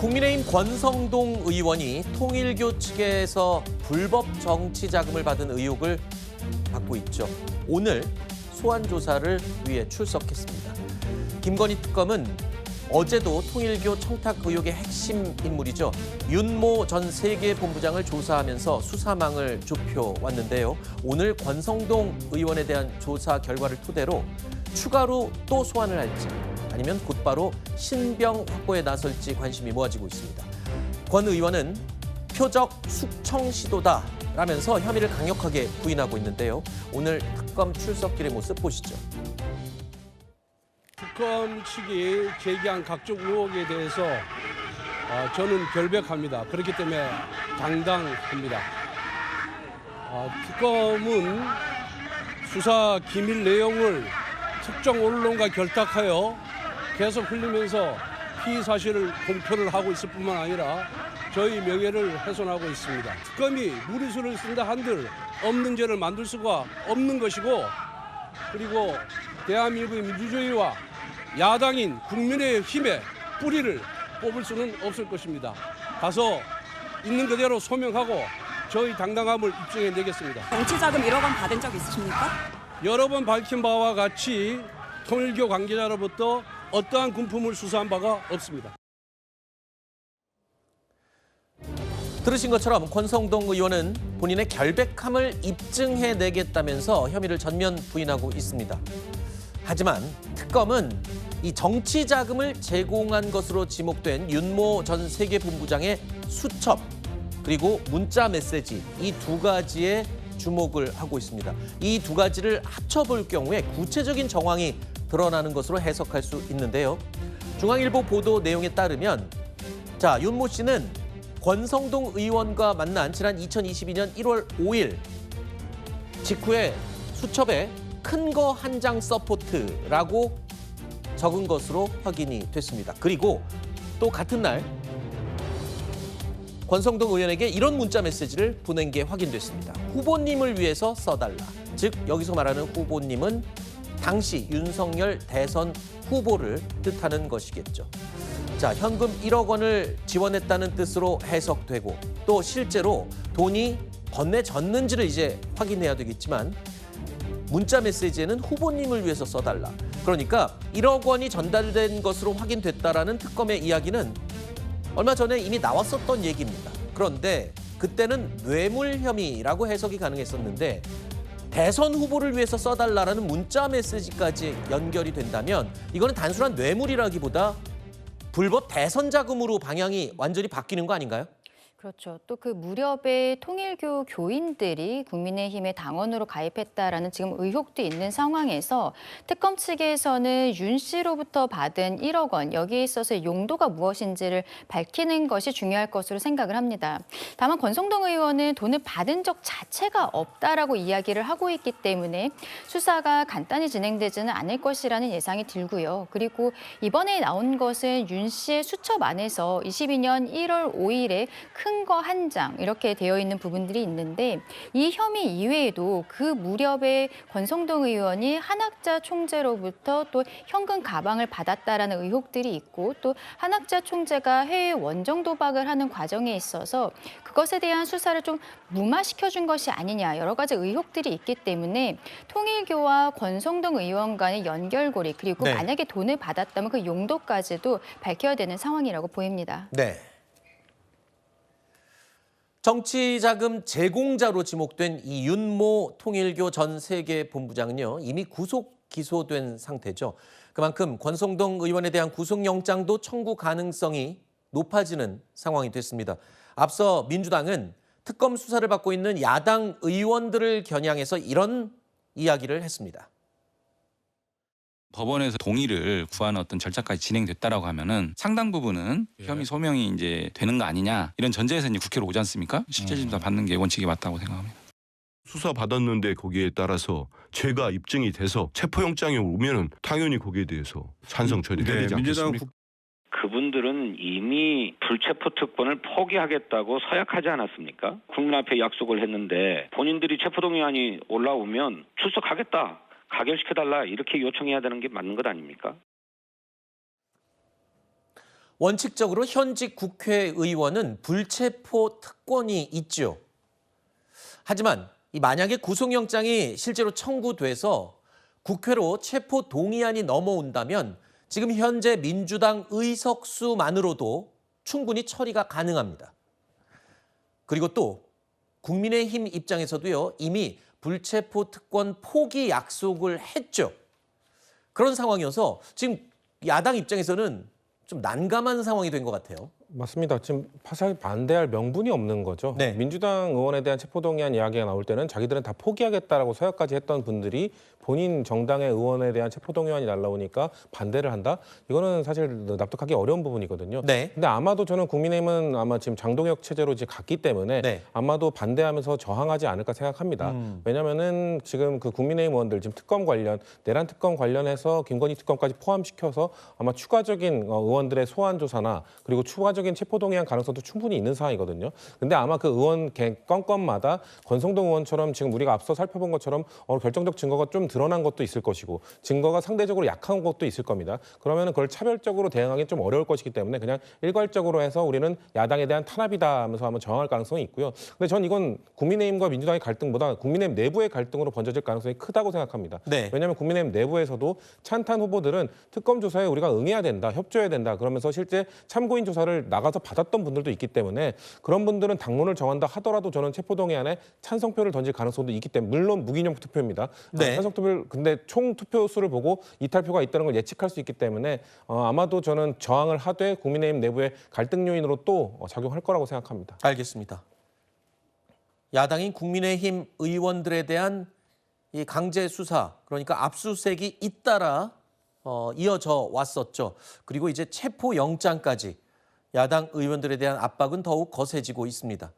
국민의힘 권성동 의원이 통일교 측에서 불법 정치 자금을 받은 의혹을 받고 있죠. 오늘 소환 조사를 위해 출석했습니다. 김건희 특검은 어제도 통일교 청탁 의혹의 핵심 인물이죠. 윤모 전 세계본부장을 조사하면서 수사망을 좁혀왔는데요. 오늘 권성동 의원에 대한 조사 결과를 토대로 추가로 또 소환을 할지 아니면 곧바로 신병 확보에 나설지 관심이 모아지고 있습니다. 권 의원은 표적 숙청 시도다라면서 혐의를 강력하게 부인하고 있는데요. 오늘 특검 출석길의 모습 보시죠. 특검 측이 제기한 각종 의혹에 대해서 저는 결백합니다. 그렇기 때문에 당당합니다. 특검은 수사 기밀 내용을 특정 언론과 결탁하여 계속 흘리면서 피의 사실을 공표를 하고 있을 뿐만 아니라 저희 명예를 훼손하고 있습니다. 특검이 무리수를 쓴다 한들 없는 죄를 만들 수가 없는 것이고, 그리고 대한민국의 민주주의와 야당인 국민의힘의 뿌리를 뽑을 수는 없을 것입니다. 가서 있는 그대로 소명하고 저희 당당함을 입증해내겠습니다. 정치자금 1억 원 받은 적 있으십니까? 여러 번 밝힌 바와 같이 통일교 관계자로부터 어떠한 금품을 수사한 바가 없습니다. 들으신 것처럼 권성동 의원은 본인의 결백함을 입증해내겠다면서 혐의를 전면 부인하고 있습니다. 하지만 특검은 이 정치 자금을 제공한 것으로 지목된 윤모 전 세계본부장의 수첩 그리고 문자 메시지 이 두 가지에 주목을 하고 있습니다. 이 두 가지를 합쳐볼 경우에 구체적인 정황이 드러나는 것으로 해석할 수 있는데요. 중앙일보 보도 내용에 따르면 윤모 씨는 권성동 의원과 만난 지난 2022년 1월 5일 직후에 수첩에 큰 거 한 장 서포트라고 적은 것으로 확인이 됐습니다. 그리고 또 같은 날 권성동 의원에게 이런 문자 메시지를 보낸 게 확인됐습니다. 후보님을 위해서 써달라. 즉 여기서 말하는 후보님은 당시 윤석열 대선 후보를 뜻하는 것이겠죠. 현금 1억 원을 지원했다는 뜻으로 해석되고 또 실제로 돈이 건네졌는지를 이제 확인해야 되겠지만 문자 메시지에는 후보님을 위해서 써달라. 그러니까 1억 원이 전달된 것으로 확인됐다라는 특검의 이야기는 얼마 전에 이미 나왔었던 얘기입니다. 그런데 그때는 뇌물 혐의라고 해석이 가능했었는데 대선 후보를 위해서 써달라라는 문자 메시지까지 연결이 된다면 이거는 단순한 뇌물이라기보다 불법 대선 자금으로 방향이 완전히 바뀌는 거 아닌가요? 그렇죠. 또 그 무렵에 통일교 교인들이 국민의힘의 당원으로 가입했다라는 지금 의혹도 있는 상황에서 특검 측에서는 윤 씨로부터 받은 1억 원, 여기에 있어서의 용도가 무엇인지를 밝히는 것이 중요할 것으로 생각을 합니다. 다만 권성동 의원은 돈을 받은 적 자체가 없다라고 이야기를 하고 있기 때문에 수사가 간단히 진행되지는 않을 것이라는 예상이 들고요. 그리고 이번에 나온 것은 윤 씨의 수첩 안에서 22년 1월 5일에 큰 거 한 장 이렇게 되어 있는 부분들이 있는데 이 혐의 이외에도 그 무렵에 권성동 의원이 한학자 총재로부터 또 현금 가방을 받았다라는 의혹들이 있고 또 한학자 총재가 해외 원정 도박을 하는 과정에 있어서 그것에 대한 수사를 좀 무마시켜준 것이 아니냐 여러 가지 의혹들이 있기 때문에 통일교와 권성동 의원 간의 연결고리 그리고 만약에 돈을 받았다면 그 용도까지도 밝혀야 되는 상황이라고 보입니다. 네. 정치자금 제공자로 지목된 이 윤모 통일교 전 세계본부장은요 이미 구속 기소된 상태죠. 그만큼 권성동 의원에 대한 구속영장도 청구 가능성이 높아지는 상황이 됐습니다. 앞서 민주당은 특검 수사를 받고 있는 야당 의원들을 겨냥해서 이런 이야기를 했습니다. 법원에서 동의를 구하는 어떤 절차까지 진행됐다라고 하면은 상당 부분은 혐의 소명이 이제 되는 거 아니냐 이런 전제에서 이제 국회로 오지 않습니까? 실제 심사 받는 게 원칙이 맞다고 생각합니다. 수사 받았는데 거기에 따라서 죄가 입증이 돼서 체포영장이 오면은 당연히 거기에 대해서 찬성 처리해야 되지 않겠습니까? 그분들은 이미 불체포 특권을 포기하겠다고 서약하지 않았습니까? 국민 앞에 약속을 했는데 본인들이 체포동의안이 올라오면 출석하겠다. 가결시켜달라 이렇게 요청해야 되는 게 맞는 것 아닙니까? 원칙적으로 현직 국회의원은 불체포 특권이 있죠. 하지만 만약에 구속영장이 실제로 청구돼서 국회로 체포 동의안이 넘어온다면 지금 현재 민주당 의석수만으로도 충분히 처리가 가능합니다. 그리고 또 국민의힘 입장에서도요, 이미 불체포 특권 포기 약속을 했죠. 그런 상황이어서 지금 야당 입장에서는 좀 난감한 상황이 된 것 같아요. 맞습니다. 지금 사실 반대할 명분이 없는 거죠. 네. 민주당 의원에 대한 체포동의안 이야기가 나올 때는 자기들은 다 포기하겠다라고 서약까지 했던 분들이 본인 정당의 의원에 대한 체포동의안이 날라오니까 반대를 한다? 이거는 사실 납득하기 어려운 부분이거든요. 네. 근데 아마도 저는 국민의힘은 아마 지금 장동혁 체제로 이제 갔기 때문에 네. 아마도 반대하면서 저항하지 않을까 생각합니다. 왜냐면은 지금 그 국민의힘 의원들 지금 특검 관련, 내란 특검 관련해서 김건희 특검까지 포함시켜서 아마 추가적인 의원들의 소환 조사나 그리고 추가적인 체포동의안 가능성도 충분히 있는 상황이거든요. 근데 아마 그 의원 건건마다 권성동 의원처럼 지금 우리가 앞서 살펴본 것처럼 결정적 증거가 좀 드러난 것도 있을 것이고 증거가 상대적으로 약한 것도 있을 겁니다. 그러면 그걸 차별적으로 대응하기 좀 어려울 것이기 때문에 그냥 일괄적으로 해서 우리는 야당에 대한 탄압이다 하면서 한번 저항할 가능성이 있고요. 근데 전 이건 국민의힘과 민주당의 갈등보다 국민의힘 내부의 갈등으로 번져질 가능성이 크다고 생각합니다. 네. 왜냐하면 국민의힘 내부에서도 찬탄 후보들은 특검 조사에 우리가 응해야 된다, 협조해야 된다. 그러면서 실제 참고인 조사를 나가서 받았던 분들도 있기 때문에 그런 분들은 당론을 정한다 하더라도 저는 체포동의안에 찬성표를 던질 가능성도 있기 때문에 물론 무기명 투표입니다. 네. 찬성투표 근데 총 투표 수를 보고 이탈표가 있다는 걸 예측할 수 있기 때문에 아마도 저는 저항을 하되 국민의힘 내부의 갈등 요인으로 또 작용할 거라고 생각합니다. 알겠습니다. 야당인 국민의힘 의원들에 대한 이 강제 수사, 그러니까 압수수색이 잇따라 이어져 왔었죠. 그리고 이제 체포영장까지 야당 의원들에 대한 압박은 더욱 거세지고 있습니다.